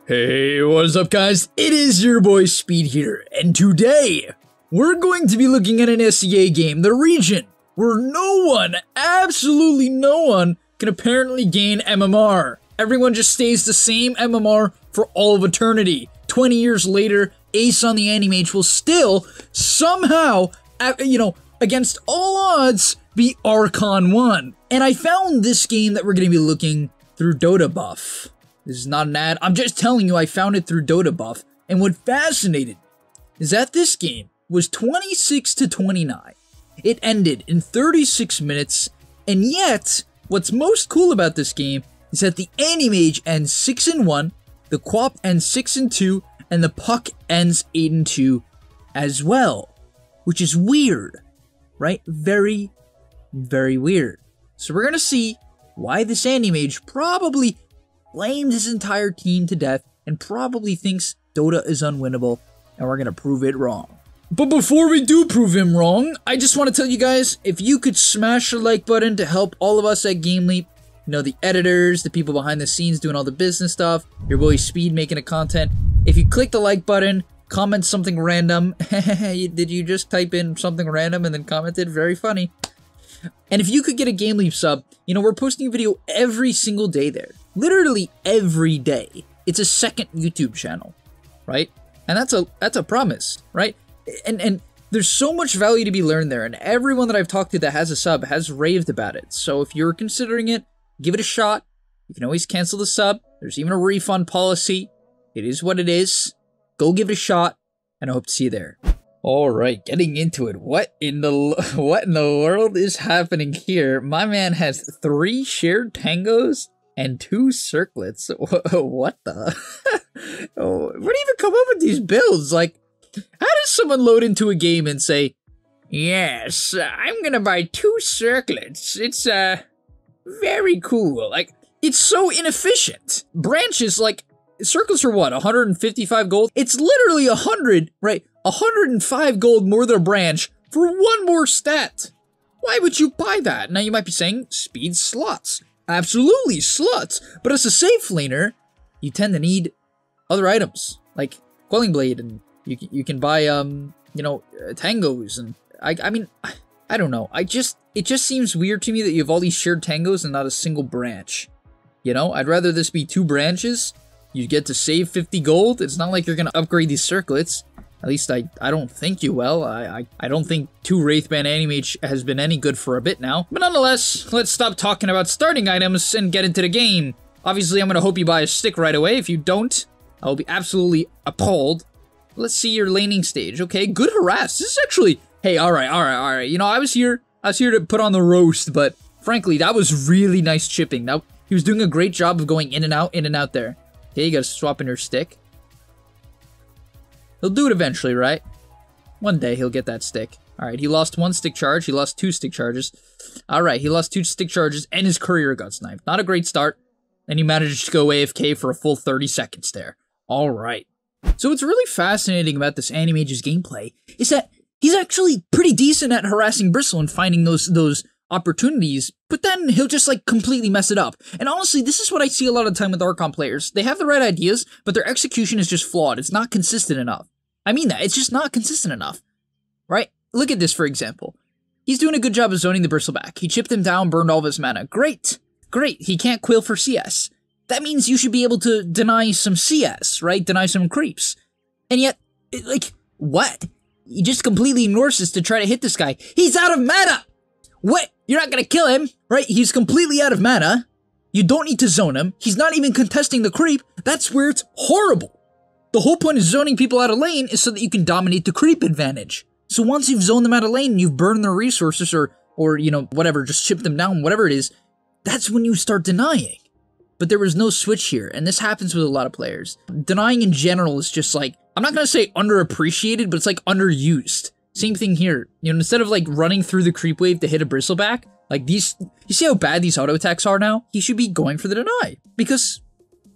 Hey, what's up guys? It is your boy Speed here, and today, we're going to be looking at an SEA game, the region, where no one, absolutely no one, can apparently gain MMR. Everyone just stays the same MMR for all of eternity. 20 years later, Ace on the anti-mage will still, somehow, against all odds, be ARCHON 1. And I found this game that we're going to be looking through Dota buff. This is not an ad, I'm just telling you I found it through Dota buff, and what fascinated me is that this game was 26-29. It ended in 36 minutes, and yet, what's most cool about this game is that the anti-mage ends 6-1, the QoP ends 6-2, and the puck ends 8-2 as well. Which is weird, right? Very, very weird. So we're gonna see why this anti-mage probably blamed his entire team to death and probably thinks Dota is unwinnable, and we're gonna prove it wrong. But before we do prove him wrong, I just want to tell you guys, if you could smash the like button to help all of us at GameLeap, you know, the editors, the people behind the scenes doing all the business stuff, your boy Speed making the content. If you click the like button, comment something random. Did you just type in something random and then commented? Very funny. And if you could get a GameLeap sub, you know, we're posting a video every single day there. Literally every day. It's a second YouTube channel, right? And that's a promise, right? And there's so much value to be learned there, and everyone that I've talked to that has a sub has raved about it. So if you're considering it, give it a shot. You can always cancel the sub. There's even a refund policy. It is what it is. Go give it a shot, and I hope to see you there. Alright, getting into it. What in the world is happening here? My man has 3 shared tangos and 2 circlets. What the? Oh, where do you even come up with these builds? Like, how does someone load into a game and say, yes, I'm gonna buy 2 circlets. It's, very cool. Like, it's so inefficient. Branches, like, circles are what, 155 gold? It's literally 100, right? 105 gold more than a branch for 1 more stat. Why would you buy that? Now you might be saying, Speed sluts. Absolutely sluts. But as a safe laner, you tend to need other items, like Quelling Blade, and you can buy, tangos, and I mean, I don't know. It just seems weird to me that you have all these shared tangos and not a single branch. You know, I'd rather this be 2 branches. You get to save 50 gold. It's not like you're gonna upgrade these circlets. At least I don't think you will. I don't think 2 Wraithband anti-mage has been any good for a bit now. But nonetheless, let's stop talking about starting items and get into the game. Obviously, I'm gonna hope you buy a stick right away. If you don't, I will be absolutely appalled. Let's see your laning stage. Okay, good harass. This is actually, hey, all right. You know, I was here to put on the roast, but frankly, that was really nice chipping. Now, he was doing a great job of going in and out there. Okay, you gotta swap in your stick. He'll do it eventually, right? One day he'll get that stick. Alright, he lost 1 stick charge, he lost 2 stick charges. Alright, he lost 2 stick charges, and his courier got sniped. Not a great start. And he managed to go AFK for a full 30 seconds there. Alright. So what's really fascinating about this anti-mage's gameplay is that he's actually pretty decent at harassing Bristle and finding those opportunities, but then he'll just like completely mess it up. And honestly, this is what I see a lot of the time with ARCHON players. They have the right ideas, but their execution is just flawed. It's not consistent enough. I mean that, it's just not consistent enough, right? Look at this, for example. He's doing a good job of zoning the Bristle back. He chipped him down, burned all of his mana. Great, great. He can't quill for CS. That means you should be able to deny some CS, right? Deny some creeps. And yet, like, what? He just completely ignores this to try to hit this guy. He's out of mana! What? You're not gonna kill him, right? He's completely out of mana. You don't need to zone him. He's not even contesting the creep. That's where it's horrible. The whole point of zoning people out of lane is so that you can dominate the creep advantage. So once you've zoned them out of lane and you've burned their resources or you know, whatever, just chip them down, whatever it is, that's when you start denying. But there was no switch here, and this happens with a lot of players. Denying in general is just like, I'm not gonna say underappreciated, but it's like underused. Same thing here. You know, instead of like running through the creep wave to hit a Bristleback, like these, you see how bad these auto attacks are now? He should be going for the deny, because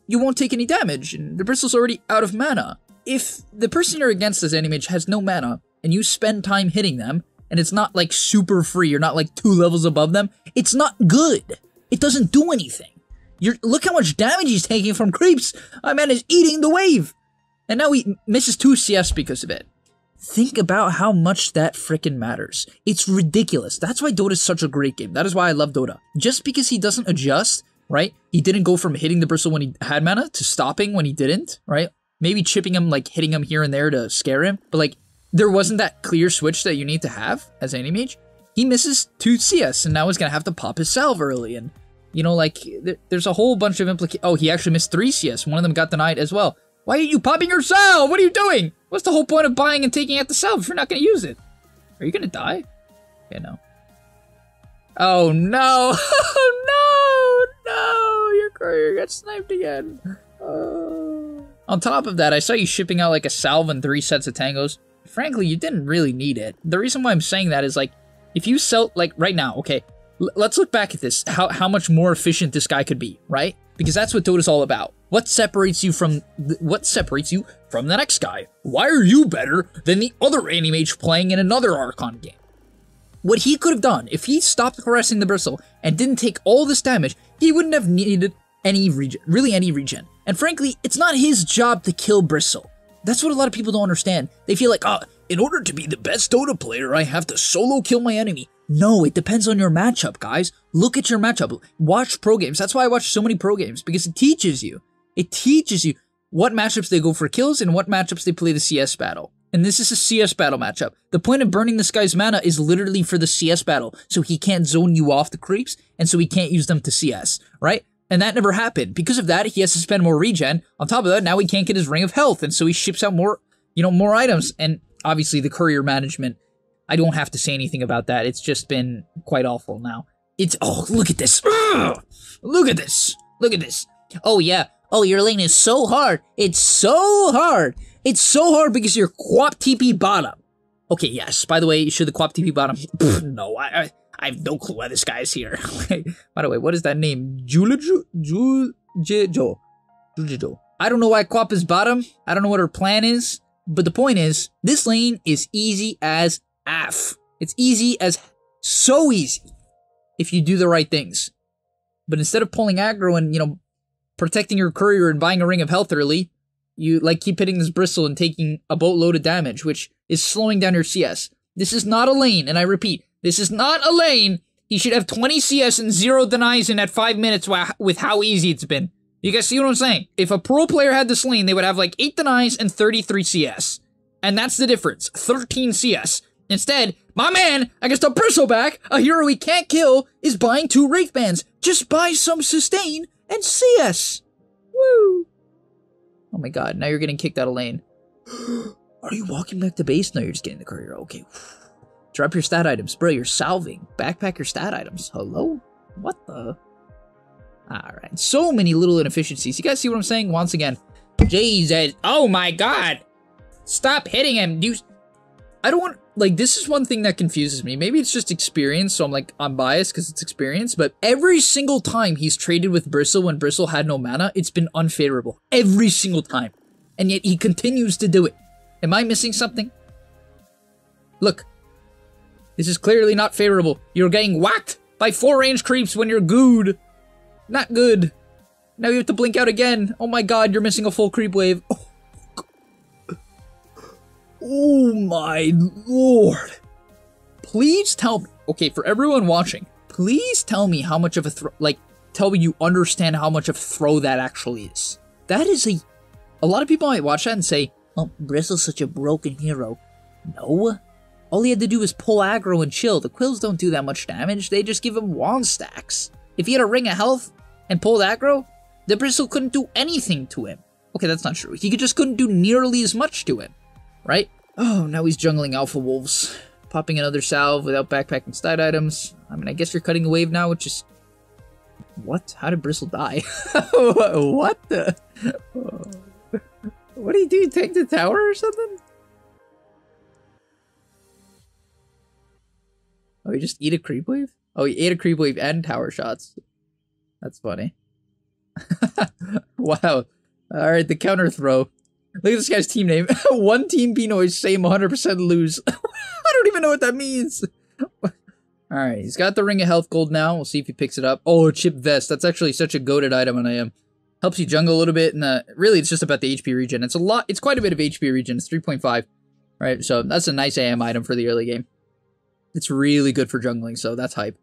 you won't take any damage, and the Bristle's already out of mana. If the person you're against as anti-mage has no mana, and you spend time hitting them, and it's not like super free, you're not like 2 levels above them, it's not good. It doesn't do anything. Look how much damage he's taking from creeps. My man is eating the wave. And now he misses 2 CS because of it. Think about how much that frickin' matters. It's ridiculous. That's why Dota is such a great game. That is why I love Dota. Just because he doesn't adjust, right? He didn't go from hitting the bristle when he had mana to stopping when he didn't, right? Maybe chipping him, like hitting him here and there to scare him. But like, there wasn't that clear switch that you need to have as anti-mage. He misses 2 CS and now he's gonna have to pop his salve early. And, you know, like, there's a whole bunch of implications. Oh, he actually missed 3 CS. One of them got denied as well. Why are you popping your salve? What are you doing? What's the whole point of buying and taking out the salve if you're not going to use it? Are you going to die? Yeah, no. Oh, no. Oh, no. Your courier got sniped again. On top of that, I saw you shipping out like a salve and 3 sets of tangos. Frankly, you didn't really need it. The reason why I'm saying that is like, if you sell, like right now, okay, let's look back at this, how much more efficient this guy could be, right? Because that's what Dota's all about. What separates you from the next guy? Why are you better than the other anti-mage playing in another Archon game? What he could have done, if he stopped harassing the bristle and didn't take all this damage, he wouldn't have needed any regen, really any regen. And frankly, it's not his job to kill bristle. That's what a lot of people don't understand. They feel like, in order to be the best Dota player, I have to solo kill my enemy. No, it depends on your matchup, guys. Look at your matchup. Watch pro games. That's why I watch so many pro games, because it teaches you. It teaches you what matchups they go for kills and what matchups they play the CS battle. And this is a CS battle matchup. The point of burning this guy's mana is literally for the CS battle, so he can't zone you off the creeps, and so he can't use them to CS, right? And that never happened. Because of that, he has to spend more regen. On top of that, now he can't get his ring of health, and so he ships out more, more items. And obviously the courier management, I don't have to say anything about that. It's just been quite awful now. Oh, look at this. Ugh! Look at this. Look at this. Oh, yeah. Oh, your lane is so hard. It's so hard. It's so hard because you're Quap TP bottom. Okay, yes. By the way, should the Quap TP bottom? No, I have no clue why this guy is here. By the way, what is that name? Julijo? I don't know why Quap is bottom. I don't know what her plan is. But the point is, this lane is easy as F. It's easy as so easy if you do the right things. But instead of pulling aggro and, protecting your courier and buying a ring of health early, you keep hitting this bristle and taking a boatload of damage, which is slowing down your CS. This is not a lane, and I repeat, this is not a lane. He should have 20 CS and 0 denies in at 5 minutes with how easy it's been. You guys see what I'm saying? If a pro player had this lane, they would have like 8 denies and 33 CS. And that's the difference, 13 CS. Instead, my man, I guess the bristleback, a hero he can't kill, is buying 2 Wraith Bands. Just buy some sustain and CS. Woo. Oh my god, now you're getting kicked out of lane. Are you walking back to base? No, you're just getting the courier. Okay. Drop your stat items. Bro, you're salving. Backpack your stat items. Hello? What the? Alright. So many little inefficiencies. You guys see what I'm saying? Once again. Jesus. Oh my god. Stop hitting him. I don't want... this is one thing that confuses me. Maybe it's just experience, so I'm biased because it's experience, but every single time he's traded with Bristle when Bristle had no mana, it's been unfavorable. Every single time. And yet he continues to do it. Am I missing something? Look. This is clearly not favorable. You're getting whacked by 4 range creeps when you're good. Not good. Now you have to blink out again. Oh my god, you're missing a full creep wave. Oh my lord. Please tell me, okay, for everyone watching, please tell me how much of a throw, tell me you understand how much of a throw that actually is. That is a lot of people might watch that and say, oh, Bristle's such a broken hero. No. All he had to do was pull aggro and chill. The Quills don't do that much damage, they just give him wand stacks. If he had a ring of health and pulled aggro, the Bristle couldn't do anything to him. Okay, that's not true. He just couldn't do nearly as much to him. Right? Oh, now he's jungling Alpha Wolves. Popping another salve without backpacking stat items. I mean, I guess you're cutting a wave now, which is... What? How did Bristle die? What the... What do you do? Tank the tower or something? Oh, you just eat a creep wave? Oh, he ate a creep wave and tower shots. That's funny. Wow. Alright, the counter throw. Look at this guy's team name. One team Pinoy, same 100% lose. I don't even know what that means. Alright, he's got the Ring of Health gold now. We'll see if he picks it up. Oh, Chip Vest. That's actually such a goated item on AM. Helps you jungle a little bit, and really it's just about the HP regen. It's a lot, it's quite a bit of HP regen. It's 3.5, right? So that's a nice AM item for the early game. It's really good for jungling, so that's hype.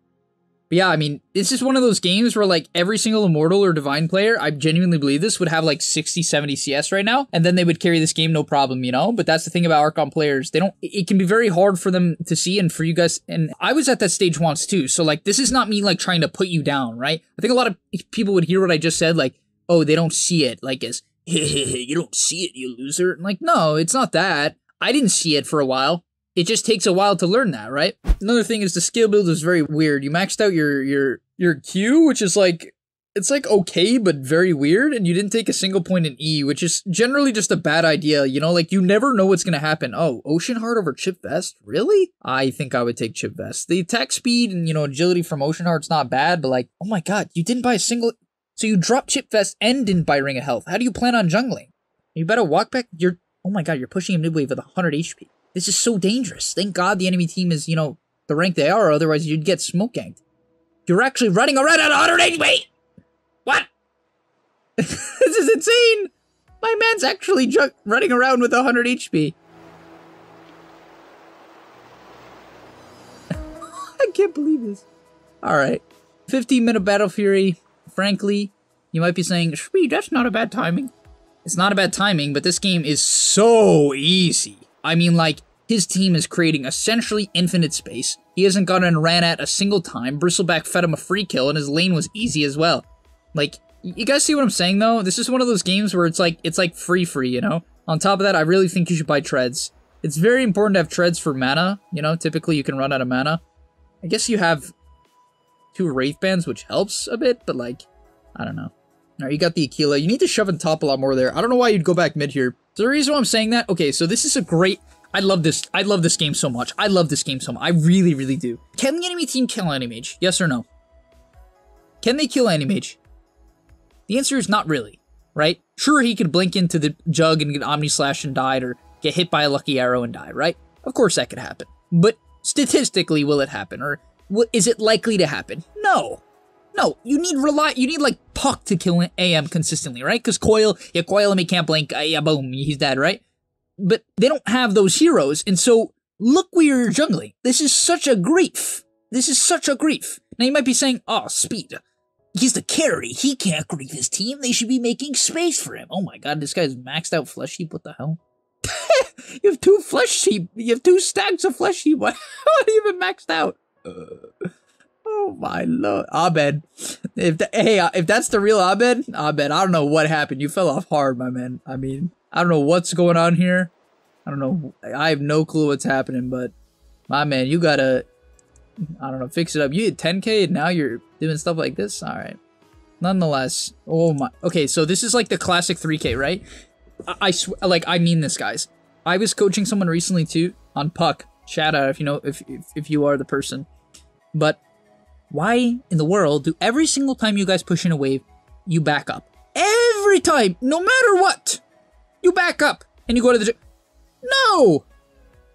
But yeah, I mean, this is one of those games where like every single Immortal or Divine player, I genuinely believe this, would have like 60, 70 CS right now, and then they would carry this game no problem, you know? But that's the thing about ARCHON players. They don't, it can be very hard for them to see, and for you guys, and I was at that stage once too, so like this is not me like trying to put you down, right? I think a lot of people would hear what I just said, like, oh, they don't see it, like as, you don't see it, you loser. And like, no, it's not that. I didn't see it for a while. It just takes a while to learn that, right? Another thing is the skill build is very weird. You maxed out your Q, which is like, it's like okay, but very weird, and you didn't take a single point in E, which is generally just a bad idea, you know? Like, you never know what's gonna happen. Oh, Ocean Heart over Chip Vest? Really? I think I would take Chip Vest. The attack speed and, you know, agility from Ocean Heart's not bad, but like, oh my god, you didn't buy a single... So you dropped Chip Vest and didn't buy Ring of Health. How do you plan on jungling? You better walk back. Oh my god, you're pushing him mid-wave with 100 HP. This is so dangerous. Thank god the enemy team is, you know, the rank they are, otherwise you'd get smoke ganked. You're actually running around at 100 HP! What? This is insane! My man's actually running around with 100 HP. I can't believe this. Alright. 15-minute Battle Fury. Frankly, you might be saying, Sweet, that's not a bad timing. It's not a bad timing, but this game is so easy. I mean, like, his team is creating essentially infinite space. He hasn't gotten ran at a single time. Bristleback fed him a free kill, and his lane was easy as well. Like, you guys see what I'm saying, though? This is one of those games where it's like free, you know? On top of that, I really think you should buy treads. It's very important to have treads for mana. You know, typically you can run out of mana. I guess you have 2 Wraith Bands, which helps a bit, but like, I don't know. Alright, you got the Aquila. You need to shove and top a lot more there. I don't know why you'd go back mid here. So the reason why I'm saying that, okay, so this is a great... I love this game so much. I love this game so much. I really, really do. Can the enemy team kill anti-mage? Yes or no? Can they kill anti-mage? The answer is not really, right? Sure, he could blink into the jug and get Omni Slash and die, or get hit by a lucky arrow and die, right? Of course that could happen. But statistically, will it happen? Or is it likely to happen? No. No, you need like Puck to kill an AM consistently, right? Because Coil him, he can't blink, yeah, boom, he's dead, right? But they don't have those heroes, and so look where you're jungling. This is such a grief. This is such a grief. Now you might be saying, oh, Speed, he's the carry. He can't grief his team. They should be making space for him. Oh my god, this guy's maxed out Flesh Heap. What the hell? You have 2 Flesh Heap. You have 2 stacks of Flesh Heap. What are you even maxed out? Oh my lord. Abed. If that's the real Abed, I don't know what happened. You fell off hard, my man. I mean, I don't know what's going on here. I don't know. I have no clue what's happening, but my man, you gotta, I don't know, fix it up. You hit 10K and now you're doing stuff like this? Alright. Nonetheless. Oh my. Okay, so this is like the classic 3K, right? I mean this, guys. I was coaching someone recently too on Puck. Shout out if you know, if you are the person. But why in the world do every single time you guys push in a wave, you back up? Every time, no matter what, you back up and you go to the... No!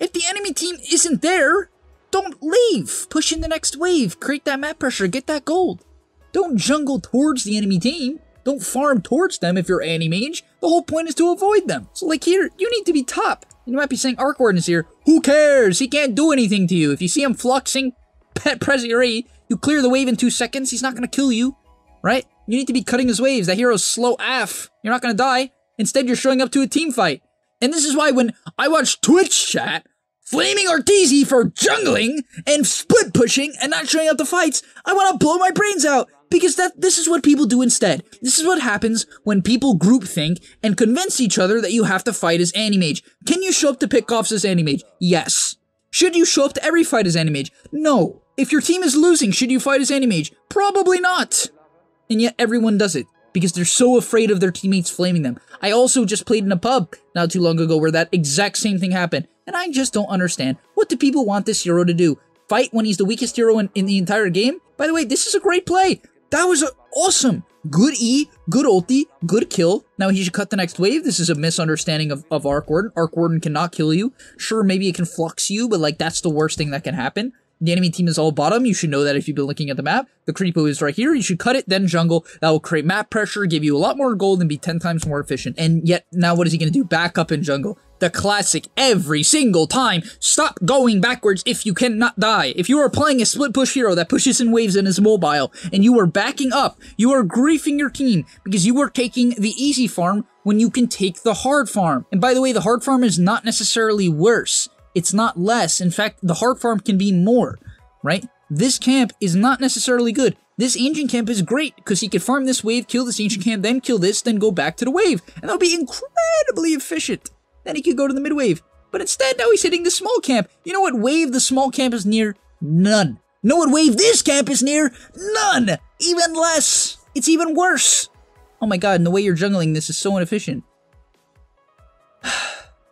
If the enemy team isn't there, don't leave. Push in the next wave. Create that map pressure. Get that gold. Don't jungle towards the enemy team. Don't farm towards them if you're anti-mage. The whole point is to avoid them. So like here, you need to be top. You might be saying Arc Warden is here. Who cares? He can't do anything to you. If you see him fluxing, press your E, you clear the wave in 2 seconds, he's not going to kill you, right? You need to be cutting his waves. That hero's slow AF. You're not going to die. Instead, you're showing up to a team fight. And this is why when I watch Twitch chat, flaming Arteezy for jungling and split pushing and not showing up to fights, I want to blow my brains out. Because this is what people do instead. This is what happens when people groupthink and convince each other that you have to fight as anti-mage. Can you show up to pickoffs as anti-mage? Yes. Should you show up to every fight as anti-mage? No. If your team is losing, should you fight as anti-mage? Probably not. And yet everyone does it, because they're so afraid of their teammates flaming them. I also just played in a pub not too long ago where that exact same thing happened, and I just don't understand. What do people want this hero to do? Fight when he's the weakest hero in the entire game? By the way, this is a great play. That was awesome. Good E, good ulti, good kill. Now he should cut the next wave. This is a misunderstanding of Arc Warden. Arc Warden cannot kill you. Sure, maybe it can flux you, but like that's the worst thing that can happen. The enemy team is all bottom. You should know that if you've been looking at the map. The creepo is right here. You should cut it, then jungle. That will create map pressure, give you a lot more gold, and be 10 times more efficient. And yet, now what is he going to do? Back up in jungle. The classic every single time. Stop going backwards if you cannot die. If you are playing a split push hero that pushes in waves and is mobile, and you are backing up, you are griefing your team because you are taking the easy farm when you can take the hard farm. And by the way, the hard farm is not necessarily worse. It's not less. In fact, the hard farm can be more, right? This camp is not necessarily good. This ancient camp is great because he could farm this wave, kill this ancient camp, then kill this, then go back to the wave. And that'll be incredibly efficient. Then he could go to the mid wave. But instead, now he's hitting the small camp. You know what wave the small camp is near? None. Know what wave this camp is near? None. Even less. It's even worse. Oh my god, and the way you're jungling this is so inefficient.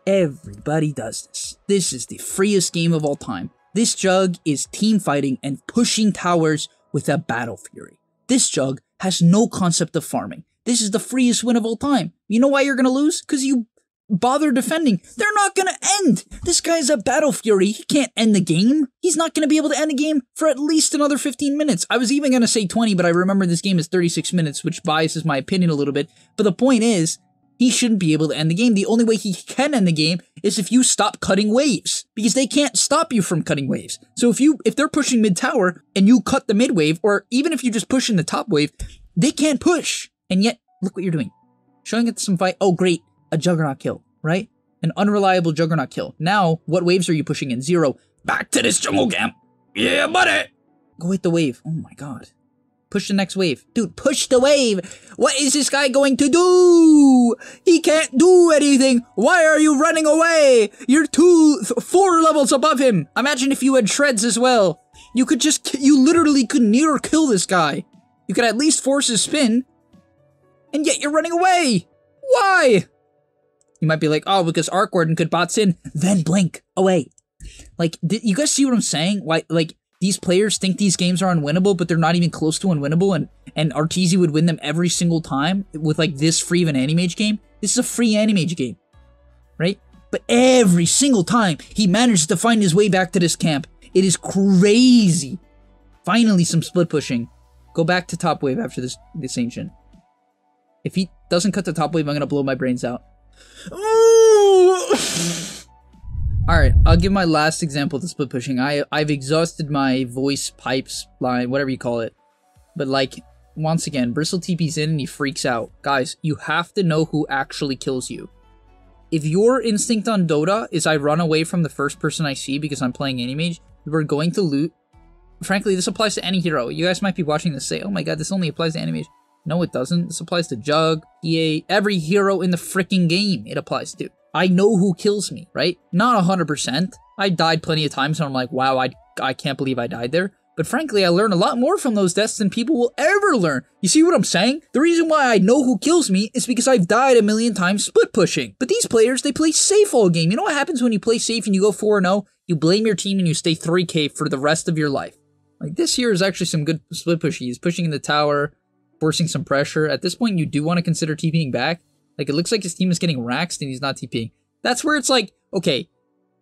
Everybody does this. This is the freest game of all time. This jug is team fighting and pushing towers with a battle fury. This jug has no concept of farming. This is the freest win of all time. You know why you're gonna lose? Because you bother defending. They're not gonna end. This guy's a battle fury. He can't end the game. He's not gonna be able to end the game for at least another 15 minutes. I was even gonna say 20, but I remember this game is 36 minutes, which biases my opinion a little bit. But the point is, he shouldn't be able to end the game. The only way he can end the game is if you stop cutting waves, because they can't stop you from cutting waves. So if they're pushing mid tower and you cut the mid wave, or even if you just push in the top wave, they can't push. And yet, look what you're doing. Showing it some fight. Oh, great. A Juggernaut kill, right? An unreliable Juggernaut kill. Now, what waves are you pushing in? 0. Back to this jungle camp. Yeah, buddy. Go hit the wave. Oh my god. Push the next wave. Dude, push the wave. What is this guy going to do? He can't do anything. Why are you running away? You're 4 levels above him. Imagine if you had shreds as well. You literally could near kill this guy. You could at least force his spin. And yet you're running away. Why? You might be like, oh, because Arc Warden could bots in, then blink away. Like, you guys see what I'm saying? Why, like, these players think these games are unwinnable, but they're not even close to unwinnable, and Arteezy would win them every single time with, like, this free of an anti-mage game. This is a free anti-mage game, right? But every single time, he manages to find his way back to this camp. It is crazy. Finally, some split pushing. Go back to top wave after this Ancient. If he doesn't cut the top wave, I'm gonna blow my brains out. Alright, I'll give my last example to split pushing. I've exhausted my voice pipes line, whatever you call it. But like, once again, Bristle TP's in and he freaks out. Guys, you have to know who actually kills you. If your instinct on Dota is I run away from the first person I see because I'm playing anti-mage, we're going to loot. Frankly, this applies to any hero. You guys might be watching this say, oh my god, this only applies to anti-mage. No, it doesn't. This applies to Jug, EA, every hero in the freaking game it applies to. I know who kills me, right? Not 100%. I died plenty of times and I'm like, wow, I can't believe I died there. But frankly, I learned a lot more from those deaths than people will ever learn. You see what I'm saying? The reason why I know who kills me is because I've died a million times split pushing. But these players, they play safe all game. You know what happens when you play safe and you go 4-0? You blame your team and you stay 3k for the rest of your life. Like, this here is actually some good split pushing. He's pushing in the tower, forcing some pressure. At this point, you do want to consider TPing back. Like, it looks like his team is getting raxed and he's not TPing. That's where it's like, okay,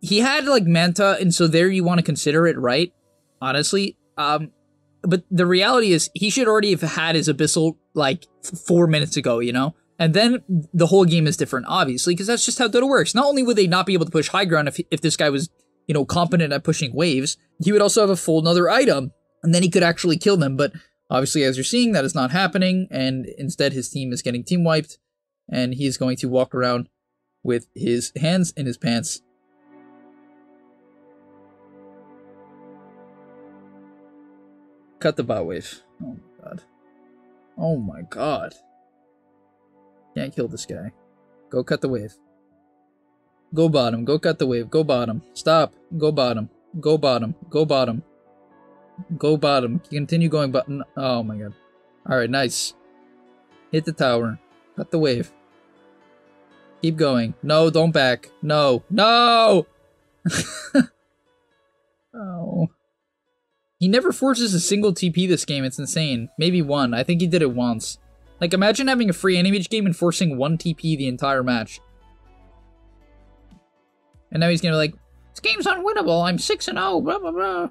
he had, like, Manta, and so there you want to consider it, right? Honestly. But the reality is, he should already have had his Abyssal, like, 4 minutes ago, you know? And then the whole game is different, obviously, because that's just how Dota works. Not only would they not be able to push high ground if this guy was, you know, competent at pushing waves, he would also have a full another item, and then he could actually kill them, but obviously, as you're seeing, that is not happening, and instead his team is getting team wiped, and he is going to walk around with his hands in his pants. Cut the bot wave. Oh my god. Oh my god. Can't kill this guy. Go cut the wave. Go bottom. Go cut the wave. Go bottom. Stop. Go bottom. Go bottom. Go bottom. Go bottom. Continue going bottom. Oh my god. Alright, nice. Hit the tower. Cut the wave. Keep going. No, don't back. No. No! Oh. He never forces a single TP this game. It's insane. Maybe one. I think he did it once. Like, imagine having a free anti-mage game and forcing one TP the entire match. And now he's gonna be like, this game's unwinnable. I'm 6-0. Blah, blah, blah.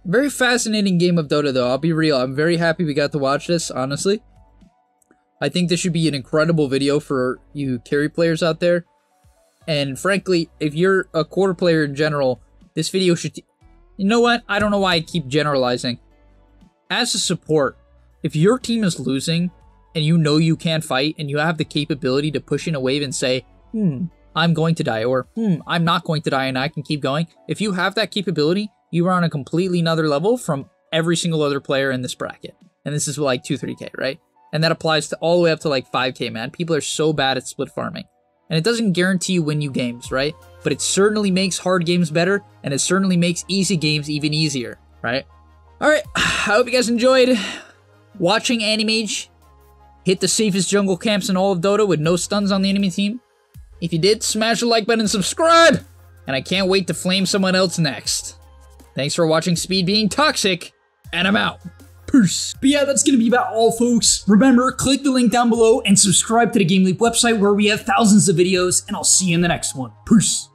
Very fascinating game of Dota, though. I'll be real. I'm very happy we got to watch this, honestly. I think this should be an incredible video for you carry players out there. And frankly, if you're a core player in general, this video should... You know what? I don't know why I keep generalizing. As a support, if your team is losing and you know you can't fight and you have the capability to push in a wave and say, I'm going to die, or I'm not going to die and I can keep going. If you have that capability, you are on a completely another level from every single other player in this bracket. And this is like 2-3K, right? And that applies to all the way up to like 5K, man. People are so bad at split farming. And it doesn't guarantee you win you games, right? But it certainly makes hard games better, and it certainly makes easy games even easier, right? Alright, I hope you guys enjoyed watching anti-mage hit the safest jungle camps in all of Dota with no stuns on the enemy team. If you did, smash the like button and subscribe! And I can't wait to flame someone else next. Thanks for watching Speed Being Toxic, and I'm out. Peace. But yeah, that's gonna be about all, folks. Remember, click the link down below and subscribe to the GameLeap website where we have thousands of videos, and I'll see you in the next one. Peace.